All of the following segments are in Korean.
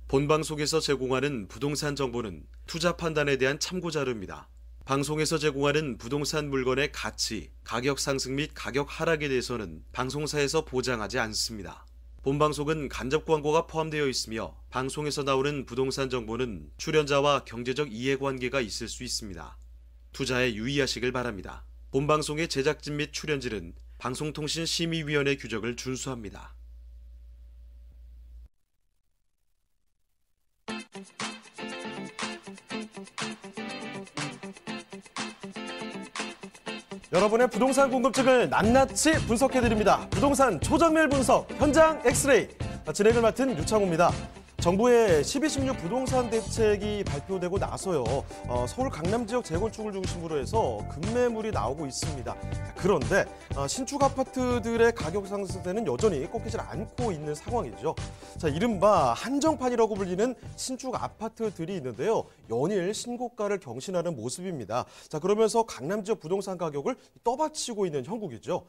본방송에서 제공하는 부동산 정보는 투자 판단에 대한 참고 자료입니다. 방송에서 제공하는 부동산 물건의 가치, 가격 상승 및 가격 하락에 대해서는 방송사에서 보장하지 않습니다. 본방송은 간접 광고가 포함되어 있으며 방송에서 나오는 부동산 정보는 출연자와 경제적 이해관계가 있을 수 있습니다. 투자에 유의하시길 바랍니다. 본방송의 제작진 및 출연진은 방송통신심의위원회 규정을 준수합니다. 여러분의 부동산 궁금증을 낱낱이 분석해드립니다. 부동산 초정밀 분석 현장 엑스레이. 진행을 맡은 유창호입니다. 정부의 12.16 부동산 대책이 발표되고 나서요. 서울 강남 지역 재건축을 중심으로 해서 급매물이 나오고 있습니다. 그런데 신축 아파트들의 가격 상승세는 여전히 꺾이질 않고 있는 상황이죠. 자, 이른바 한정판이라고 불리는 신축 아파트들이 있는데요. 연일 신고가를 경신하는 모습입니다. 자, 그러면서 강남 지역 부동산 가격을 떠받치고 있는 형국이죠.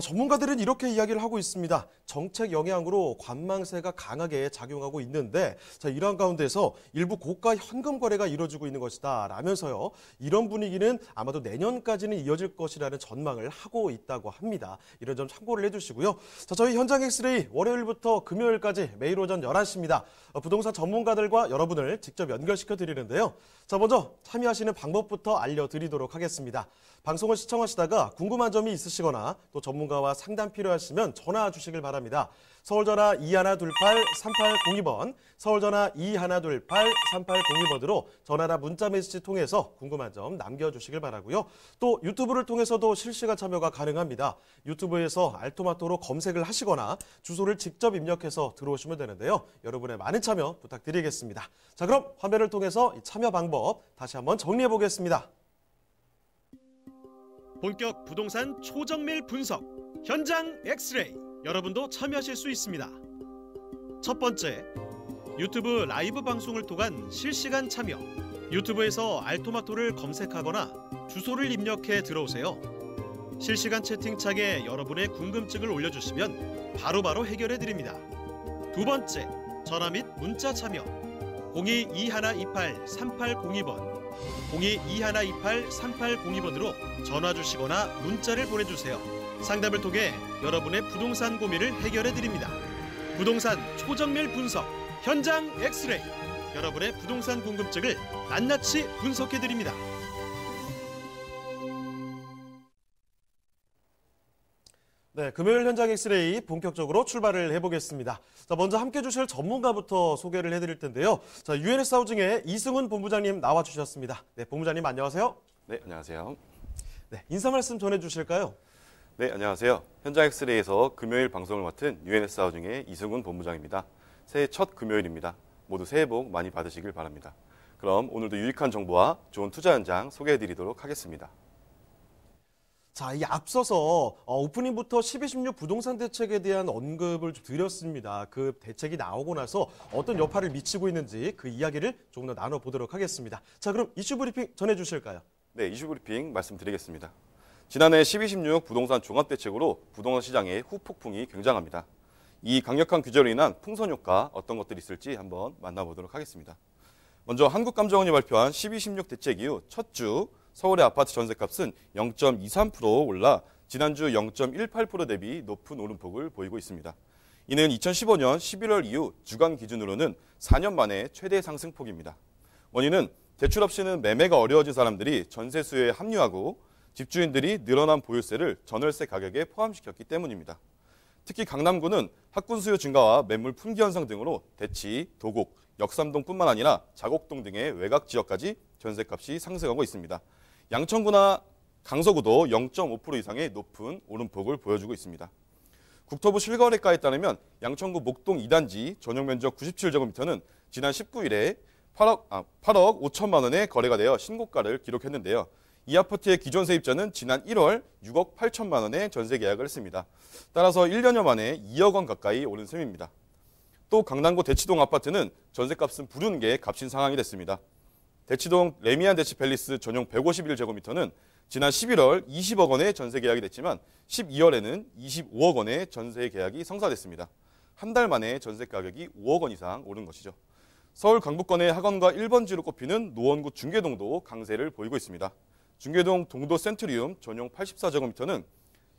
전문가들은 이렇게 이야기를 하고 있습니다. 정책 영향으로 관망세가 강하게 작용하고 있는데 자, 이러한 가운데서 일부 고가 현금 거래가 이루어지고 있는 것이다 라면서요. 이런 분위기는 아마도 내년까지는 이어질 것이라는 전망을 하고 있다고 합니다. 이런 점 참고를 해주시고요. 자, 저희 현장 엑스레이 월요일부터 금요일까지 매일 오전 11시입니다. 부동산 전문가들과 여러분을 직접 연결시켜 드리는데요. 자, 먼저 참여하시는 방법부터 알려드리도록 하겠습니다. 방송을 시청하시다가 궁금한 점이 있으시거나 또 전문가와 상담 필요하시면 전화 주시길 바랍니다. 서울전화 2128-3802번, 서울전화 2128-3802번으로 전화나 문자 메시지 통해서 궁금한 점 남겨주시길 바라고요. 또 유튜브를 통해서도 실시간 참여가 가능합니다. 유튜브에서 알토마토로 검색을 하시거나 주소를 직접 입력해서 들어오시면 되는데요. 여러분의 많은 참여 부탁드리겠습니다. 자, 그럼 화면을 통해서 이 참여 방법 다시 한번 정리해 보겠습니다. 본격 부동산 초정밀 분석 현장 엑스레이. 여러분도 참여하실 수 있습니다. 첫 번째, 유튜브 라이브 방송을 통한 실시간 참여. 유튜브에서 알토마토를 검색하거나 주소를 입력해 들어오세요. 실시간 채팅창에 여러분의 궁금증을 올려주시면 바로바로 해결해 드립니다. 두 번째, 전화 및 문자 참여. 02-2128-3802번, 02-2128-3802번으로 전화 주시거나 문자를 보내주세요. 상담을 통해 여러분의 부동산 고민을 해결해 드립니다. 부동산 초정밀 분석 현장 엑스레이. 여러분의 부동산 궁금증을 낱낱이 분석해 드립니다. 네, 금요일 현장 엑스레이 본격적으로 출발을 해보겠습니다. 자, 먼저 함께 해주실 전문가부터 소개를 해드릴 텐데요. 자, UNS 하우징의 이승훈 본부장님 나와주셨습니다. 네, 본부장님 안녕하세요. 네, 안녕하세요. 네, 인사 말씀 전해주실까요? 네, 안녕하세요. 현장 엑스레이에서 금요일 방송을 맡은 UNS 하우징의 이승훈 본부장입니다. 새해 첫 금요일입니다. 모두 새해 복 많이 받으시길 바랍니다. 그럼 오늘도 유익한 정보와 좋은 투자 현장 소개해드리도록 하겠습니다. 자, 이 앞서서 오프닝부터 12.16 부동산 대책에 대한 언급을 좀 드렸습니다. 그 대책이 나오고 나서 어떤 여파를 미치고 있는지 그 이야기를 조금 더 나눠보도록 하겠습니다. 자, 그럼 이슈 브리핑 전해주실까요? 네, 이슈 브리핑 말씀드리겠습니다. 지난해 12.16 부동산 종합대책으로 부동산 시장의 후폭풍이 굉장합니다. 이 강력한 규제로 인한 풍선 효과 어떤 것들이 있을지 한번 만나보도록 하겠습니다. 먼저 한국감정원이 발표한 12.16 대책 이후 첫 주 서울의 아파트 전세값은 0.23% 올라 지난주 0.18% 대비 높은 오름폭을 보이고 있습니다. 이는 2015년 11월 이후 주간 기준으로는 4년 만에 최대 상승폭입니다. 원인은 대출 없이는 매매가 어려워진 사람들이 전세 수요에 합류하고 집주인들이 늘어난 보유세를 전월세 가격에 포함시켰기 때문입니다. 특히 강남구는 학군 수요 증가와 매물 품귀 현상 등으로 대치, 도곡, 역삼동뿐만 아니라 자곡동 등의 외곽 지역까지 전세값이 상승하고 있습니다. 양천구나 강서구도 0.5% 이상의 높은 오름폭을 보여주고 있습니다. 국토부 실거래가에 따르면 양천구 목동 2단지 전용 면적 97제곱미터는 지난 19일에 8억 5천만 원에 거래가 되어 신고가를 기록했는데요. 이 아파트의 기존 세입자는 지난 1월 6억 8천만 원에 전세 계약을 했습니다. 따라서 1년여 만에 2억 원 가까이 오른 셈입니다. 또 강남구 대치동 아파트는 전세값은 부르는 게 값인 상황이 됐습니다. 대치동 레미안 대치팰리스 전용 151제곱미터는 지난 11월 20억 원에 전세 계약이 됐지만 12월에는 25억 원의 전세 계약이 성사됐습니다. 한 달 만에 전세 가격이 5억 원 이상 오른 것이죠. 서울 강북권의 학원가 1번지로 꼽히는 노원구 중계동도 강세를 보이고 있습니다. 중계동 동도 센트리움 전용 84제곱미터는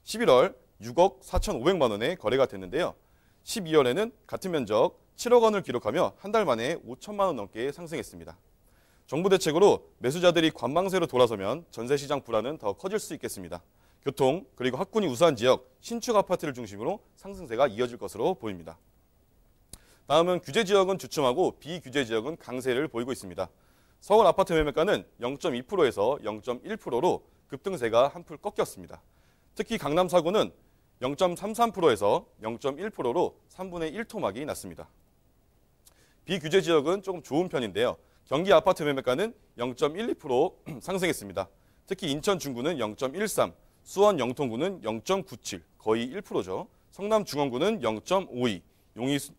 11월 6억 4,500만 원에 거래가 됐는데요. 12월에는 같은 면적 7억 원을 기록하며 한 달 만에 5천만 원 넘게 상승했습니다. 정부 대책으로 매수자들이 관망세로 돌아서면 전세시장 불안은 더 커질 수 있겠습니다. 교통 그리고 학군이 우수한 지역, 신축 아파트를 중심으로 상승세가 이어질 것으로 보입니다. 다음은 규제 지역은 주춤하고 비규제 지역은 강세를 보이고 있습니다. 서울 아파트 매매가는 0.2%에서 0.1%로 급등세가 한풀 꺾였습니다. 특히 강남 4구는 0.33%에서 0.1%로 3분의 1 토막이 났습니다. 비규제 지역은 조금 좋은 편인데요. 경기 아파트 매매가는 0.12% 상승했습니다. 특히 인천 중구는 0.13, 수원 영통구는 0.97, 거의 1%죠. 성남 중원구는 0.52,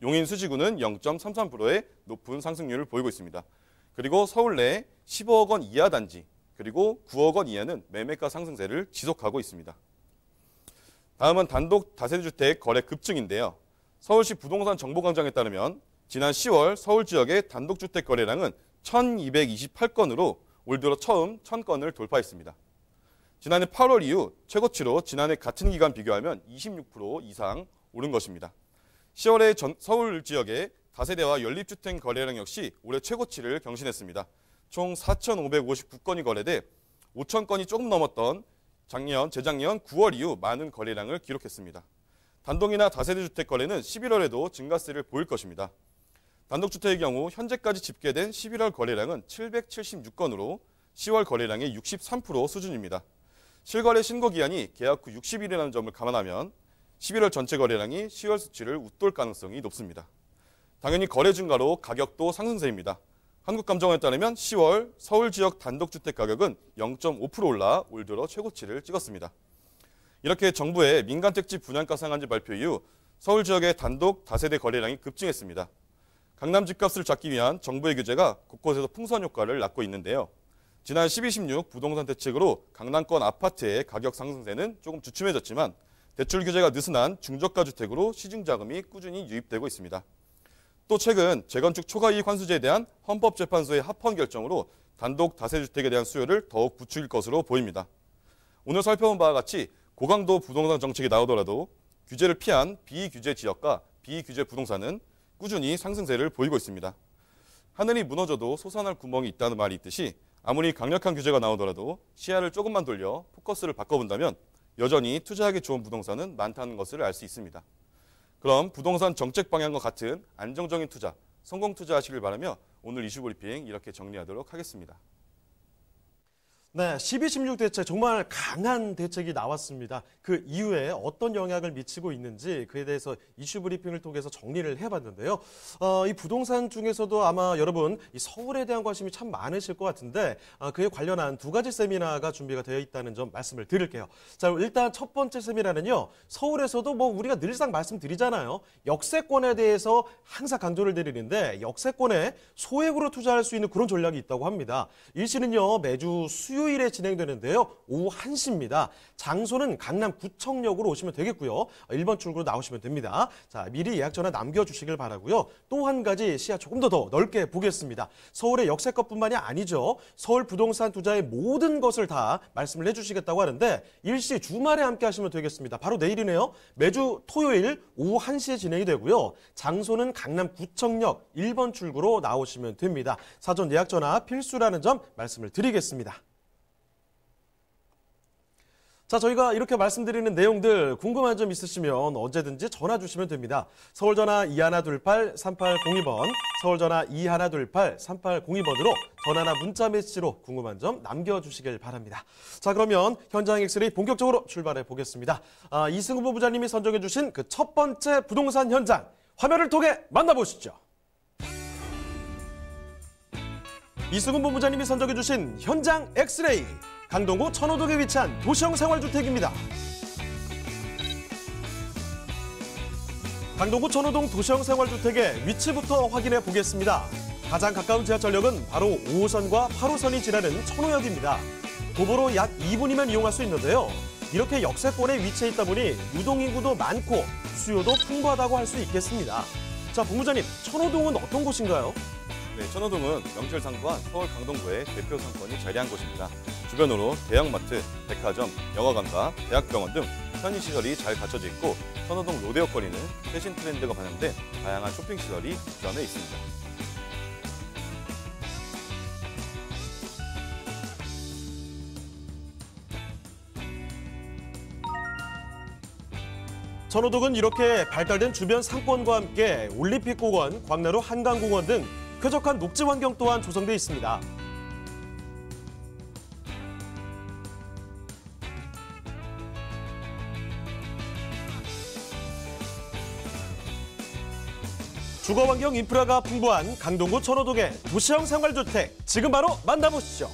용인 수지구는 0.33%의 높은 상승률을 보이고 있습니다. 그리고 서울 내 15억 원 이하 단지, 그리고 9억 원 이하는 매매가 상승세를 지속하고 있습니다. 다음은 단독 다세대주택 거래 급증인데요. 서울시 부동산 정보광장에 따르면 지난 10월 서울 지역의 단독주택 거래량은 1,228건으로 올 들어 처음 1,000건을 돌파했습니다. 지난해 8월 이후 최고치로 지난해 같은 기간 비교하면 26% 이상 오른 것입니다. 10월에 서울 지역의 다세대와 연립주택 거래량 역시 올해 최고치를 경신했습니다. 총 4,559건이 거래돼 5,000건이 조금 넘었던 재작년 9월 이후 많은 거래량을 기록했습니다. 단독이나 다세대 주택 거래는 11월에도 증가세를 보일 것입니다. 단독주택의 경우 현재까지 집계된 11월 거래량은 776건으로 10월 거래량의 63% 수준입니다. 실거래 신고 기한이 계약 후 60일이라는 점을 감안하면 11월 전체 거래량이 10월 수치를 웃돌 가능성이 높습니다. 당연히 거래 증가로 가격도 상승세입니다. 한국감정원에 따르면 10월 서울 지역 단독주택 가격은 0.5% 올라 올 들어 최고치를 찍었습니다. 이렇게 정부의 민간택지 분양가 상한제 발표 이후 서울 지역의 단독 다세대 거래량이 급증했습니다. 강남 집값을 잡기 위한 정부의 규제가 곳곳에서 풍선 효과를 낳고 있는데요. 지난 12.16 부동산 대책으로 강남권 아파트의 가격 상승세는 조금 주춤해졌지만 대출 규제가 느슨한 중저가 주택으로 시중자금이 꾸준히 유입되고 있습니다. 또 최근 재건축 초과이익 환수제에 대한 헌법재판소의 합헌 결정으로 단독 다세주택에 대한 수요를 더욱 부추길 것으로 보입니다. 오늘 살펴본 바와 같이 고강도 부동산 정책이 나오더라도 규제를 피한 비규제 지역과 비규제 부동산은 꾸준히 상승세를 보이고 있습니다. 하늘이 무너져도 솟아날 구멍이 있다는 말이 있듯이 아무리 강력한 규제가 나오더라도 시야를 조금만 돌려 포커스를 바꿔본다면 여전히 투자하기 좋은 부동산은 많다는 것을 알 수 있습니다. 그럼 부동산 정책 방향과 같은 안정적인 투자, 성공 투자하시길 바라며 오늘 이슈 브리핑 이렇게 정리하도록 하겠습니다. 네, 12.16 대책 정말 강한 대책이 나왔습니다. 그 이후에 어떤 영향을 미치고 있는지 그에 대해서 이슈 브리핑을 통해서 정리를 해봤는데요. 이 부동산 중에서도 아마 여러분 이 서울에 대한 관심이 참 많으실 것 같은데 그에 관련한 두 가지 세미나가 준비가 되어 있다는 점 말씀을 드릴게요. 자, 일단 첫 번째 세미나는요. 서울에서도 뭐 우리가 늘상 말씀드리잖아요. 역세권에 대해서 항상 강조를 드리는데 역세권에 소액으로 투자할 수 있는 그런 전략이 있다고 합니다. 일시는요 매주 수요일에 진행되는데요. 오후 1시입니다. 장소는 강남 구청역으로 오시면 되겠고요. 1번 출구로 나오시면 됩니다. 자, 미리 예약 전화 남겨주시길 바라고요. 또 한 가지 시야 조금 더 넓게 보겠습니다. 서울의 역세권뿐만이 아니죠. 서울 부동산 투자의 모든 것을 다 말씀을 해주시겠다고 하는데 일시 주말에 함께 하시면 되겠습니다. 바로 내일이네요. 매주 토요일 오후 1시에 진행이 되고요. 장소는 강남 구청역 1번 출구로 나오시면 됩니다. 사전 예약 전화 필수라는 점 말씀을 드리겠습니다. 자, 저희가 이렇게 말씀드리는 내용들 궁금한 점 있으시면 언제든지 전화 주시면 됩니다. 서울전화 2128-3802번, 서울전화 2128-3802번으로 전화나 문자 메시지로 궁금한 점 남겨주시길 바랍니다. 자, 그러면 현장 엑스레이 본격적으로 출발해 보겠습니다. 이승우 본부장님이 선정해 주신 그 첫 번째 부동산 현장, 화면을 통해 만나보시죠. 이승훈 본부장님이 선정해 주신 현장 엑스레이, 강동구 천호동에 위치한 도시형 생활주택입니다. 강동구 천호동 도시형 생활주택의 위치부터 확인해 보겠습니다. 가장 가까운 지하철역은 바로 5호선과 8호선이 지나는 천호역입니다. 도보로 약 2분이면 이용할 수 있는데요. 이렇게 역세권에 위치해 있다 보니 유동인구도 많고 수요도 풍부하다고 할 수 있겠습니다. 자, 본부장님, 천호동은 어떤 곳인가요? 네, 천호동은 명실상 부한 서울 강동구의 대표 상권이 자리한 곳입니다. 주변으로 대형마트, 백화점, 영화관과 대학병원 등 편의시설이 잘 갖춰져 있고 천호동 로데오 거리는 최신 트렌드가 반영된 다양한 쇼핑시설이 주변에 있습니다. 천호동은 이렇게 발달된 주변 상권과 함께 올림픽공원, 광나루 한강공원 등 쾌적한 녹지 환경 또한 조성돼 있습니다. 주거환경 인프라가 풍부한 강동구 천호동의 도시형 생활주택, 지금 바로 만나보시죠.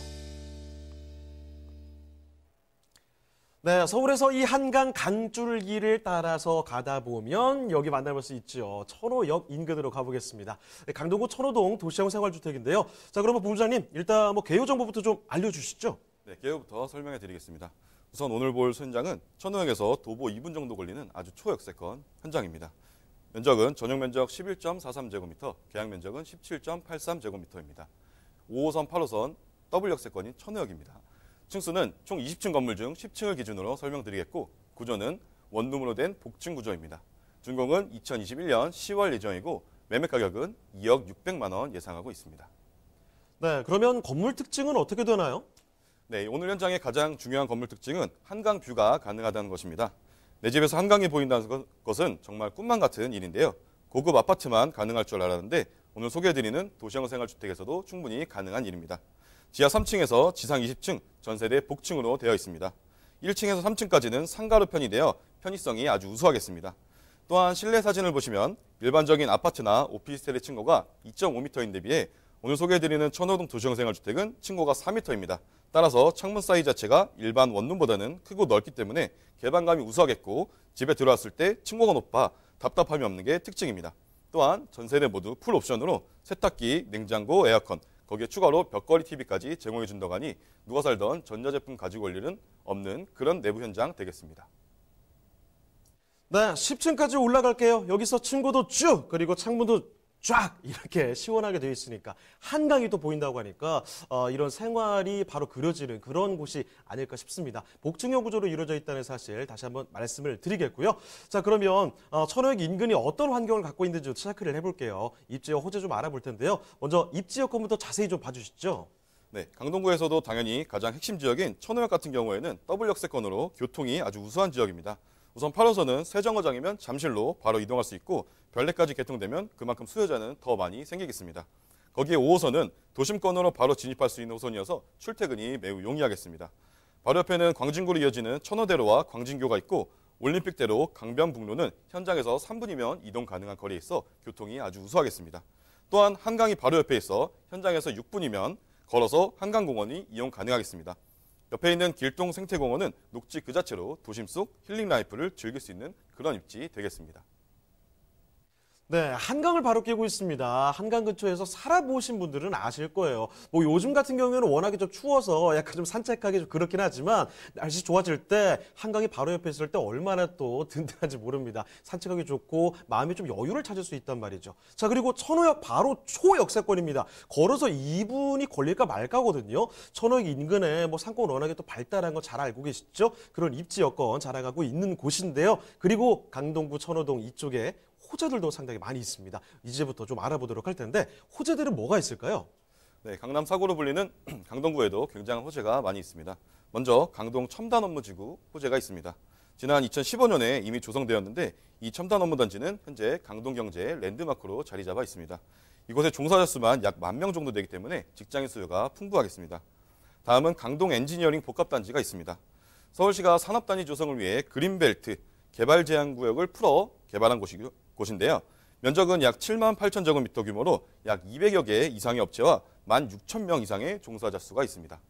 네, 서울에서 이 한강 강줄기를 따라서 가다 보면 여기 만나볼 수 있죠. 천호역 인근으로 가보겠습니다. 네, 강동구 천호동 도시형 생활주택인데요. 자, 그러면 본부장님, 일단 개요 정보부터 좀 알려주시죠. 네, 개요부터 설명해 드리겠습니다. 우선 오늘 볼 현장은 천호역에서 도보 2분 정도 걸리는 아주 초역세권 현장입니다. 면적은 전용 면적 11.43제곱미터, 계약 면적은 17.83제곱미터입니다. 5호선, 8호선 더블역세권인 천호역입니다. 층수는 총 20층 건물 중 10층을 기준으로 설명드리겠고 구조는 원룸으로 된 복층 구조입니다. 준공은 2021년 10월 예정이고 매매 가격은 2억 600만 원 예상하고 있습니다. 네, 그러면 건물 특징은 어떻게 되나요? 네, 오늘 현장의 가장 중요한 건물 특징은 한강 뷰가 가능하다는 것입니다. 내 집에서 한강이 보인다는 것은 정말 꿈만 같은 일인데요. 고급 아파트만 가능할 줄 알았는데 오늘 소개해드리는 도시형 생활주택에서도 충분히 가능한 일입니다. 지하 3층에서 지상 20층, 전세대 복층으로 되어 있습니다. 1층에서 3층까지는 상가로 편의되어 편의성이 아주 우수하겠습니다. 또한 실내 사진을 보시면 일반적인 아파트나 오피스텔의 층고가 2.5m인데 비해 오늘 소개해드리는 천호동 도시형 생활주택은 층고가 4m입니다. 따라서 창문 사이즈 자체가 일반 원룸보다는 크고 넓기 때문에 개방감이 우수하겠고 집에 들어왔을 때 층고가 높아 답답함이 없는 게 특징입니다. 또한 전세대 모두 풀 옵션으로 세탁기, 냉장고, 에어컨, 거기에 추가로 벽걸이 TV까지 제공해 준다고 하니 누가 살던 전자제품 가지고 올 일은 없는 그런 내부 현장 되겠습니다. 네, 10층까지 올라갈게요. 여기서 층고도 쭉, 그리고 창문도 쫙 이렇게 시원하게 되어 있으니까 한강이 또 보인다고 하니까 이런 생활이 바로 그려지는 그런 곳이 아닐까 싶습니다. 복층형 구조로 이루어져 있다는 사실 다시 한번 말씀을 드리겠고요. 자, 그러면 천호역 인근이 어떤 환경을 갖고 있는지 체크를 해볼게요. 입지역 호재 좀 알아볼 텐데요. 먼저 입지역 건부터 자세히 좀 봐주시죠. 네, 강동구에서도 당연히 가장 핵심 지역인 천호역 같은 경우에는 더블역세권으로 교통이 아주 우수한 지역입니다. 우선 8호선은 세정거장이면 잠실로 바로 이동할 수 있고 별내까지 개통되면 그만큼 수요자는 더 많이 생기겠습니다. 거기에 5호선은 도심권으로 바로 진입할 수 있는 호선이어서 출퇴근이 매우 용이하겠습니다. 바로 옆에는 광진구로 이어지는 천호대로와 광진교가 있고 올림픽대로 강변북로는 현장에서 3분이면 이동 가능한 거리에 있어 교통이 아주 우수하겠습니다. 또한 한강이 바로 옆에 있어 현장에서 6분이면 걸어서 한강공원이 이용 가능하겠습니다. 옆에 있는 길동 생태공원은 녹지 그 자체로 도심 속 힐링 라이프를 즐길 수 있는 그런 입지 되겠습니다. 네, 한강을 바로 끼고 있습니다. 한강 근처에서 살아보신 분들은 아실 거예요. 요즘 같은 경우에는 워낙에 좀 추워서 약간 좀 산책하기 좀 그렇긴 하지만 날씨 좋아질 때 한강이 바로 옆에 있을 때 얼마나 또 든든한지 모릅니다. 산책하기 좋고 마음이 좀 여유를 찾을 수 있단 말이죠. 자, 그리고 천호역 바로 초역세권입니다. 걸어서 2분이 걸릴까 말까거든요. 천호역 인근에 상권 워낙에 또 발달한 거 잘 알고 계시죠? 그런 입지 여건 자라가고 있는 곳인데요. 그리고 강동구 천호동 이쪽에 호재들도 상당히 많이 있습니다. 이제부터 좀 알아보도록 할 텐데 호재들은 뭐가 있을까요? 네, 강남 사고로 불리는 강동구에도 굉장한 호재가 많이 있습니다. 먼저 강동 첨단 업무지구 호재가 있습니다. 지난 2015년에 이미 조성되었는데 이 첨단 업무단지는 현재 강동경제의 랜드마크로 자리 잡아 있습니다. 이곳의 종사자 수만 약 10,000명 정도 되기 때문에 직장인 수요가 풍부하겠습니다. 다음은 강동 엔지니어링 복합단지가 있습니다. 서울시가 산업단지 조성을 위해 그린벨트 개발제한구역을 풀어 개발한 곳인데요. 면적은 약 78,000제곱미터 규모로 약 200여 개 이상의 업체와 16,000명 이상의 종사자 수가 있습니다.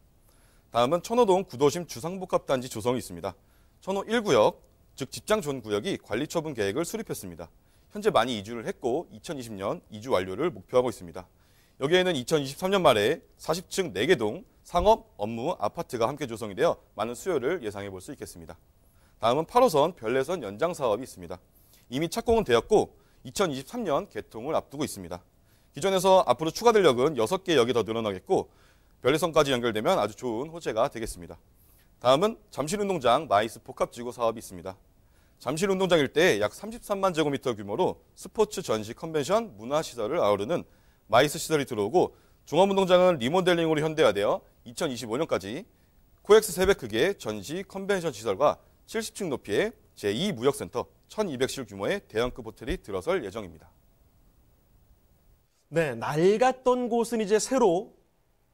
다음은 천호동 구도심 주상복합단지 조성이 있습니다. 천호 1구역, 즉 집장존구역이 관리처분 계획을 수립했습니다. 현재 많이 이주를 했고 2020년 이주 완료를 목표하고 있습니다. 여기에는 2023년 말에 40층 4개 동 상업, 업무, 아파트가 함께 조성이 되어 많은 수요를 예상해 볼 수 있겠습니다. 다음은 8호선 별내선 연장 사업이 있습니다. 이미 착공은 되었고 2023년 개통을 앞두고 있습니다. 기존에서 앞으로 추가될 역은 6개 역이 더 늘어나겠고 별내성까지 연결되면 아주 좋은 호재가 되겠습니다. 다음은 잠실운동장 마이스 복합지구 사업이 있습니다. 잠실운동장 일대에 약 33만 제곱미터 규모로 스포츠, 전시, 컨벤션, 문화시설을 아우르는 마이스 시설이 들어오고 종합운동장은 리모델링으로 현대화되어 2025년까지 코엑스 300 크기의 전시, 컨벤션 시설과 70층 높이의 제2무역센터 1200실 규모의 대형급 호텔이 들어설 예정입니다. 네, 낡았던 곳은 이제 새로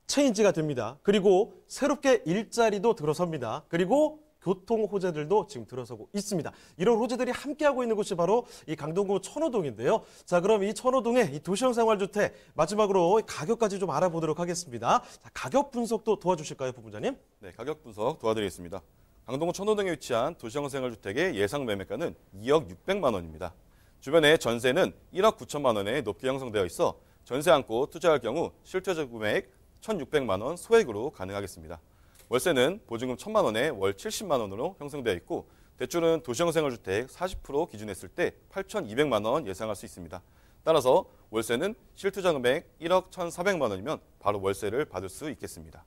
체인지가 됩니다. 그리고 새롭게 일자리도 들어섭니다. 그리고 교통 호재들도 지금 들어서고 있습니다. 이런 호재들이 함께하고 있는 곳이 바로 이 강동구 천호동인데요. 자, 그럼 이 천호동의 이 도시형 생활주택 마지막으로 가격까지 좀 알아보도록 하겠습니다. 자, 가격 분석도 도와주실까요, 부부장님? 네, 가격 분석 도와드리겠습니다. 강동구 천호동에 위치한 도시형 생활주택의 예상 매매가는 2억 600만 원입니다. 주변에 전세는 1억 9천만 원에 높게 형성되어 있어 전세 안고 투자할 경우 실제적 금액 1,600만 원 소액으로 가능하겠습니다. 월세는 보증금 1,000만 원에 월 70만 원으로 형성되어 있고 대출은 도시형 생활주택 40% 기준했을 때 8,200만 원 예상할 수 있습니다. 따라서 월세는 실투자 금액 1억 1,400만 원이면 바로 월세를 받을 수 있겠습니다.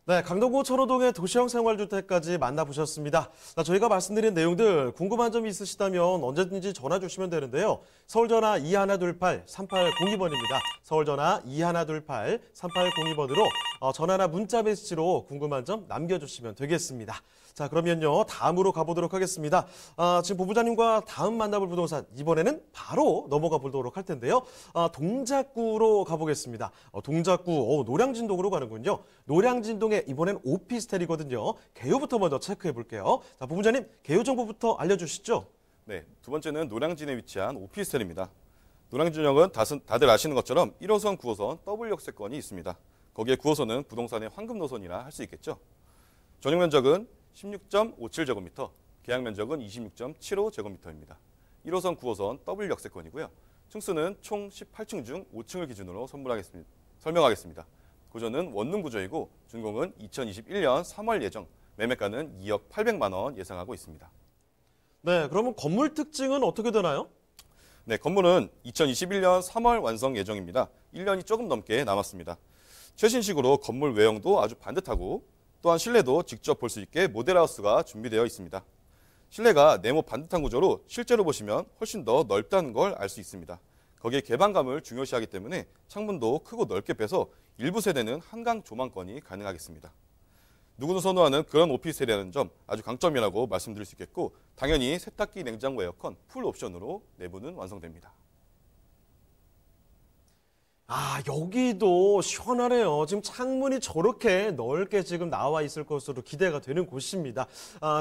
네, 강동구 천호동의 도시형 생활주택까지 만나보셨습니다. 저희가 말씀드린 내용들 궁금한 점이 있으시다면 언제든지 전화 주시면 되는데요. 서울전화 2128-3802번입니다. 서울전화 2128-3802번으로 전화나 문자 메시지로 궁금한 점 남겨주시면 되겠습니다. 자, 그러면요, 다음으로 가보도록 하겠습니다. 지금 부부장님과 다음 만나볼 부동산, 이번에는 바로 넘어가 보도록 할 텐데요. 동작구로 가보겠습니다. 동작구, 노량진동으로 가는군요. 노량진동에 이번엔 오피스텔이거든요. 개요부터 먼저 체크해 볼게요. 자, 부부장님, 개요 정보부터 알려주시죠. 네, 두 번째는 노량진에 위치한 오피스텔입니다. 노량진역은 다들 아시는 것처럼 1호선, 9호선 더블 역세권이 있습니다. 거기에 9호선은 부동산의 황금 노선이라 할 수 있겠죠. 전용 면적은 16.57제곱미터, 계약 면적은 26.75제곱미터입니다. 1호선, 9호선 더블 역세권이고요. 층수는 총 18층 중 5층을 기준으로 설명하겠습니다. 구조는 원룸 구조이고 준공은 2021년 3월 예정, 매매가는 2억 800만 원 예상하고 있습니다. 네, 그러면 건물 특징은 어떻게 되나요? 네, 건물은 2021년 3월 완성 예정입니다. 1년이 조금 넘게 남았습니다. 최신식으로 건물 외형도 아주 반듯하고 또한 실내도 직접 볼 수 있게 모델하우스가 준비되어 있습니다. 실내가 네모 반듯한 구조로 실제로 보시면 훨씬 더 넓다는 걸 알 수 있습니다. 거기에 개방감을 중요시하기 때문에 창문도 크고 넓게 빼서 일부 세대는 한강 조망권이 가능하겠습니다. 누구는 선호하는 그런 오피스텔이라는 점 아주 강점이라고 말씀드릴 수 있겠고 당연히 세탁기, 냉장고, 에어컨 풀 옵션으로 내부는 완성됩니다. 여기도 시원하네요. 지금 창문이 저렇게 넓게 지금 나와 있을 것으로 기대가 되는 곳입니다.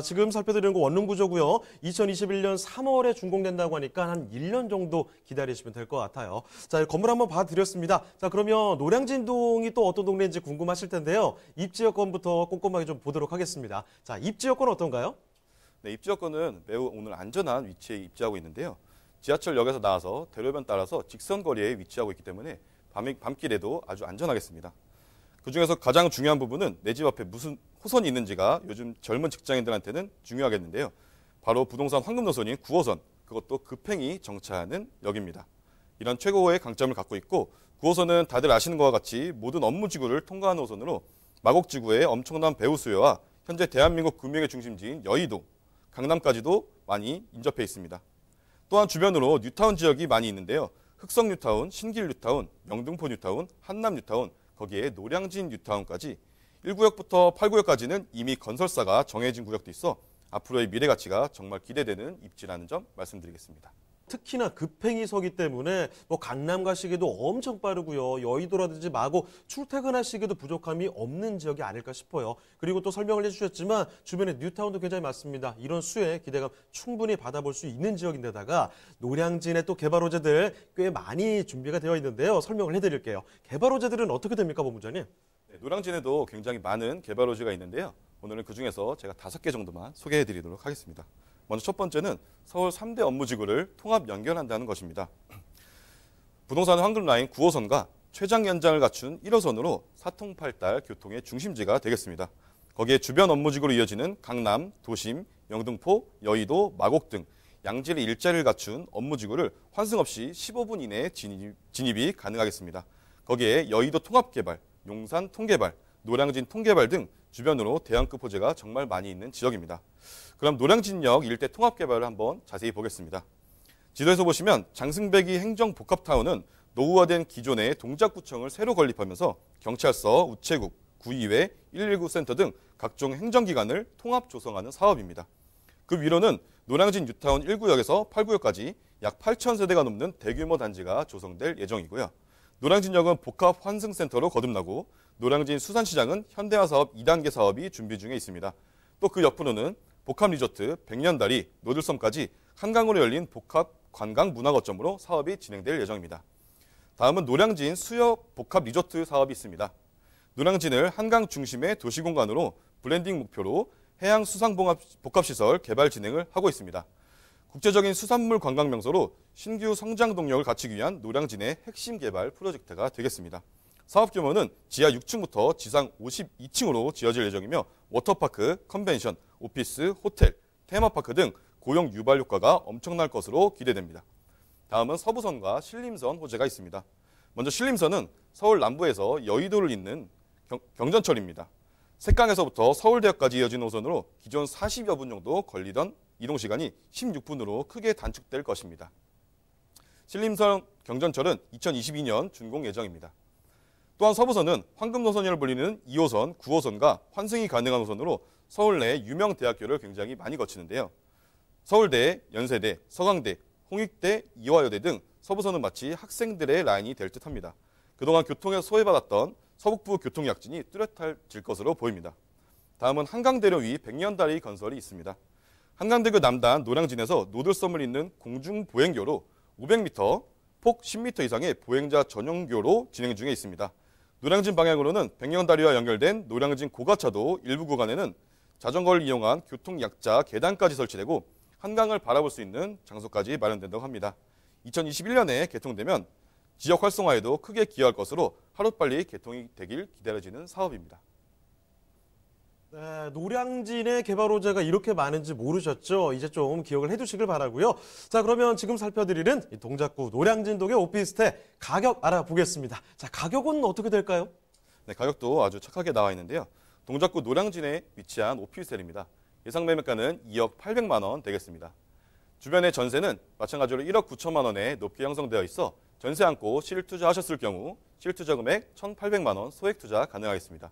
지금 살펴드리는 거 원룸 구조고요. 2021년 3월에 준공된다고 하니까 한 1년 정도 기다리시면 될 것 같아요. 자, 건물 한번 봐드렸습니다. 자, 그러면 노량진동이 또 어떤 동네인지 궁금하실 텐데요. 입지 여건부터 꼼꼼하게 좀 보도록 하겠습니다. 자, 입지 여건 어떤가요? 네, 입지 여건은 매우 오늘 안전한 위치에 입지하고 있는데요. 지하철역에서 나와서 대로변 따라서 직선 거리에 위치하고 있기 때문에 밤길에도 아주 안전하겠습니다. 그중에서 가장 중요한 부분은 내 집 앞에 무슨 호선이 있는지가 요즘 젊은 직장인들한테는 중요하겠는데요. 바로 부동산 황금 노선인 9호선, 그것도 급행이 정차하는 역입니다. 이런 최고의 강점을 갖고 있고 9호선은 다들 아시는 것과 같이 모든 업무지구를 통과하는 호선으로 마곡지구의 엄청난 배후 수요와 현재 대한민국 금융의 중심지인 여의도, 강남까지도 많이 인접해 있습니다. 또한 주변으로 뉴타운 지역이 많이 있는데요. 흑성 뉴타운, 신길 뉴타운, 영등포 뉴타운, 한남 뉴타운, 거기에 노량진 뉴타운까지 1구역부터 8구역까지는 이미 건설사가 정해진 구역도 있어 앞으로의 미래 가치가 정말 기대되는 입지라는 점 말씀드리겠습니다. 특히나 급행이 서기 때문에 강남 가시기도 엄청 빠르고요. 여의도라든지 마곡 출퇴근하시기도 부족함이 없는 지역이 아닐까 싶어요. 그리고 또 설명을 해주셨지만 주변에 뉴타운도 굉장히 많습니다. 이런 수혜 기대감 충분히 받아볼 수 있는 지역인데다가 노량진에 또 개발 호재들 꽤 많이 준비가 되어 있는데요. 설명을 해드릴게요. 개발 호재들은 어떻게 됩니까, 본부장님? 네, 노량진에도 굉장히 많은 개발 호재가 있는데요. 오늘은 그중에서 제가 5개 정도만 소개해드리도록 하겠습니다. 먼저 첫 번째는 서울 3대 업무지구를 통합 연결한다는 것입니다. 부동산 황금라인 9호선과 최장 연장을 갖춘 1호선으로 사통팔달 교통의 중심지가 되겠습니다. 거기에 주변 업무지구로 이어지는 강남, 도심, 영등포, 여의도, 마곡 등 양질의 일자리를 갖춘 업무지구를 환승 없이 15분 이내에 진입이 가능하겠습니다. 거기에 여의도 통합개발, 용산 통개발, 노량진 통개발 등 주변으로 대형급 호재가 정말 많이 있는 지역입니다. 그럼 노량진역 일대 통합개발을 한번 자세히 보겠습니다. 지도에서 보시면 장승배기 행정복합타운은 노후화된 기존의 동작구청을 새로 건립하면서 경찰서, 우체국, 구의회, 119 센터 등 각종 행정기관을 통합 조성하는 사업입니다. 그 위로는 노량진 뉴타운 1구역에서 8구역까지 약 8,000세대가 넘는 대규모 단지가 조성될 예정이고요. 노량진역은 복합 환승센터로 거듭나고 노량진 수산시장은 현대화 사업 2단계 사업이 준비 중에 있습니다. 또 그 옆으로는 복합 리조트, 백년다리, 노들섬까지 한강으로 열린 복합 관광 문화거점으로 사업이 진행될 예정입니다. 다음은 노량진 수협 복합 리조트 사업이 있습니다. 노량진을 한강 중심의 도시공간으로 블렌딩 목표로 해양수상복합시설 개발 진행을 하고 있습니다. 국제적인 수산물 관광 명소로 신규 성장 동력을 갖추기 위한 노량진의 핵심 개발 프로젝트가 되겠습니다. 사업 규모는 지하 6층부터 지상 52층으로 지어질 예정이며 워터파크, 컨벤션, 오피스, 호텔, 테마파크 등 고용 유발 효과가 엄청날 것으로 기대됩니다. 다음은 서부선과 신림선 호재가 있습니다. 먼저 신림선은 서울 남부에서 여의도를 잇는 경전철입니다. 색강에서부터 서울대역까지 이어진 노선으로 기존 40여 분 정도 걸리던 이동시간이 16분으로 크게 단축될 것입니다. 신림선 경전철은 2022년 준공 예정입니다. 또한 서부선은 황금노선이라 불리는 2호선, 9호선과 환승이 가능한 노선으로 서울 내 유명 대학교를 굉장히 많이 거치는데요. 서울대, 연세대, 서강대, 홍익대, 이화여대 등 서부선은 마치 학생들의 라인이 될 듯합니다. 그동안 교통에 소외받았던 서북부 교통약진이 뚜렷해질 것으로 보입니다. 다음은 한강대로 위 백년다리 건설이 있습니다. 한강대교 남단 노량진에서 노들섬을 잇는 공중보행교로 500m, 폭 10m 이상의 보행자 전용교로 진행 중에 있습니다. 노량진 방향으로는 백년다리와 연결된 노량진 고가차도 일부 구간에는 자전거를 이용한 교통약자 계단까지 설치되고 한강을 바라볼 수 있는 장소까지 마련된다고 합니다. 2021년에 개통되면 지역 활성화에도 크게 기여할 것으로 하루빨리 개통이 되길 기다려지는 사업입니다. 네, 노량진의 개발 호재가 이렇게 많은지 모르셨죠? 이제 좀 기억을 해두시길 바라고요. 자, 그러면 지금 살펴드리는 이 동작구 노량진동의 오피스텔 가격 알아보겠습니다. 자, 가격은 어떻게 될까요? 네, 가격도 아주 착하게 나와 있는데요. 동작구 노량진에 위치한 오피스텔입니다. 예상 매매가는 2억 800만 원 되겠습니다. 주변의 전세는 마찬가지로 1억 9천만 원에 높게 형성되어 있어 전세 안고 실투자하셨을 경우 실투자 금액 1,800만 원 소액 투자 가능하겠습니다.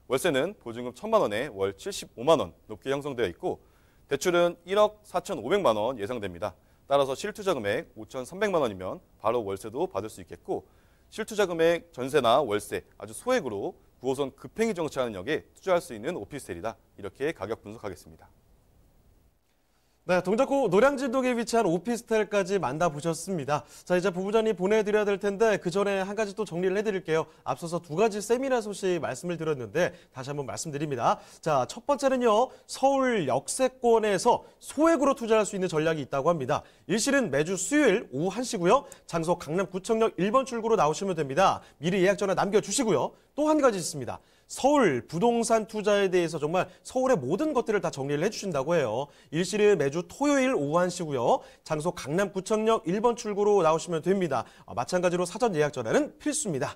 월세는 보증금 1,000만 원에 월 75만 원 높게 형성되어 있고 대출은 1억 4,500만 원 예상됩니다. 따라서 실투자 금액 5,300만 원이면 바로 월세도 받을 수 있겠고 실투자 금액 전세나 월세 아주 소액으로 9호선 급행이 정차하는 역에 투자할 수 있는 오피스텔이다. 이렇게 가격 분석하겠습니다. 네, 동작구 노량진동에 위치한 오피스텔까지 만나보셨습니다. 자, 이제 부부장님 보내드려야 될 텐데 그 전에 한 가지 또 정리를 해드릴게요. 앞서서 두 가지 세미나 소식 말씀을 드렸는데 다시 한번 말씀드립니다. 자, 첫 번째는요. 서울 역세권에서 소액으로 투자할 수 있는 전략이 있다고 합니다. 일실은 매주 수요일 오후 1시고요. 장소 강남구청역 1번 출구로 나오시면 됩니다. 미리 예약 전화 남겨주시고요. 또 한 가지 있습니다. 서울 부동산 투자에 대해서 정말 서울의 모든 것들을 다 정리를 해주신다고 해요. 일실은 매주 토요일 오후 1시고요. 장소 강남구청역 1번 출구로 나오시면 됩니다. 마찬가지로 사전 예약 전화는 필수입니다.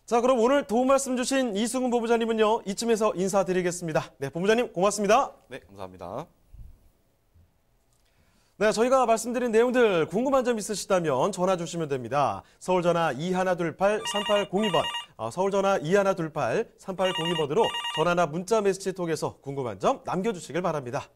자, 그럼 오늘 도움 말씀 주신 이승훈 본부장님은요. 이쯤에서 인사드리겠습니다. 네, 본부장님 고맙습니다. 네, 감사합니다. 네, 저희가 말씀드린 내용들 궁금한 점 있으시다면 전화 주시면 됩니다. 서울전화 2128-3802번, 서울전화 2128-3802번으로 전화나 문자 메시지 통해서 궁금한 점 남겨주시길 바랍니다.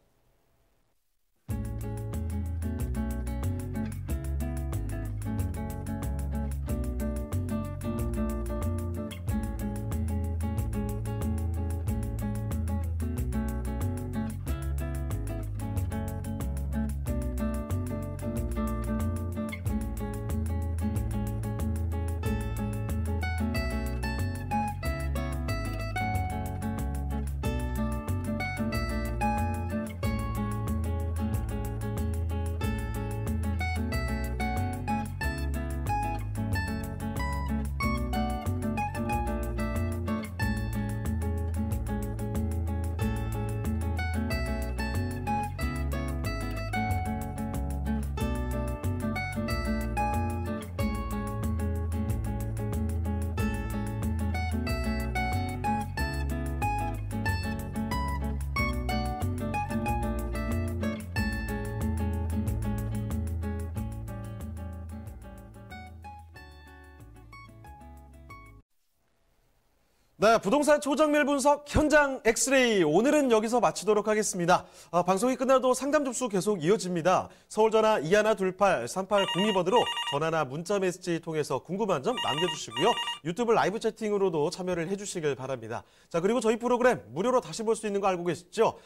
네, 부동산 초정밀 분석 현장 엑스레이 오늘은 여기서 마치도록 하겠습니다. 방송이 끝나도 상담 접수 계속 이어집니다. 서울전화 2128-3802번으로 전화나 문자 메시지 통해서 궁금한 점 남겨주시고요. 유튜브 라이브 채팅으로도 참여를 해주시길 바랍니다. 자, 그리고 저희 프로그램 무료로 다시 볼 수 있는 거 알고 계시죠?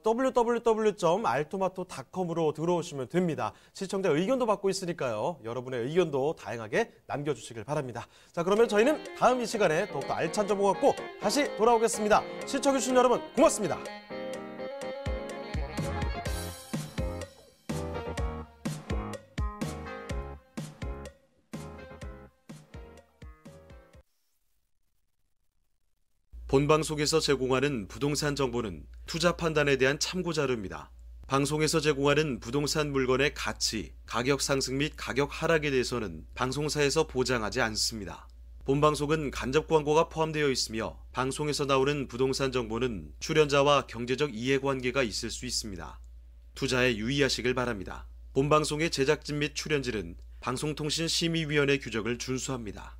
www.altomato.com으로 들어오시면 됩니다. 시청자 의견도 받고 있으니까요. 여러분의 의견도 다양하게 남겨주시길 바랍니다. 자, 그러면 저희는 다음 이 시간에 더욱더 알찬 정보 갖고 다시 돌아오겠습니다. 시청해주신 여러분 고맙습니다. 본방송에서 제공하는 부동산 정보는 투자 판단에 대한 참고 자료입니다. 방송에서 제공하는 부동산 물건의 가치, 가격 상승 및 가격 하락에 대해서는 방송사에서 보장하지 않습니다. 본방송은 간접 광고가 포함되어 있으며 방송에서 나오는 부동산 정보는 출연자와 경제적 이해관계가 있을 수 있습니다. 투자에 유의하시길 바랍니다. 본방송의 제작진 및 출연진은 방송통신심의위원회 규정을 준수합니다.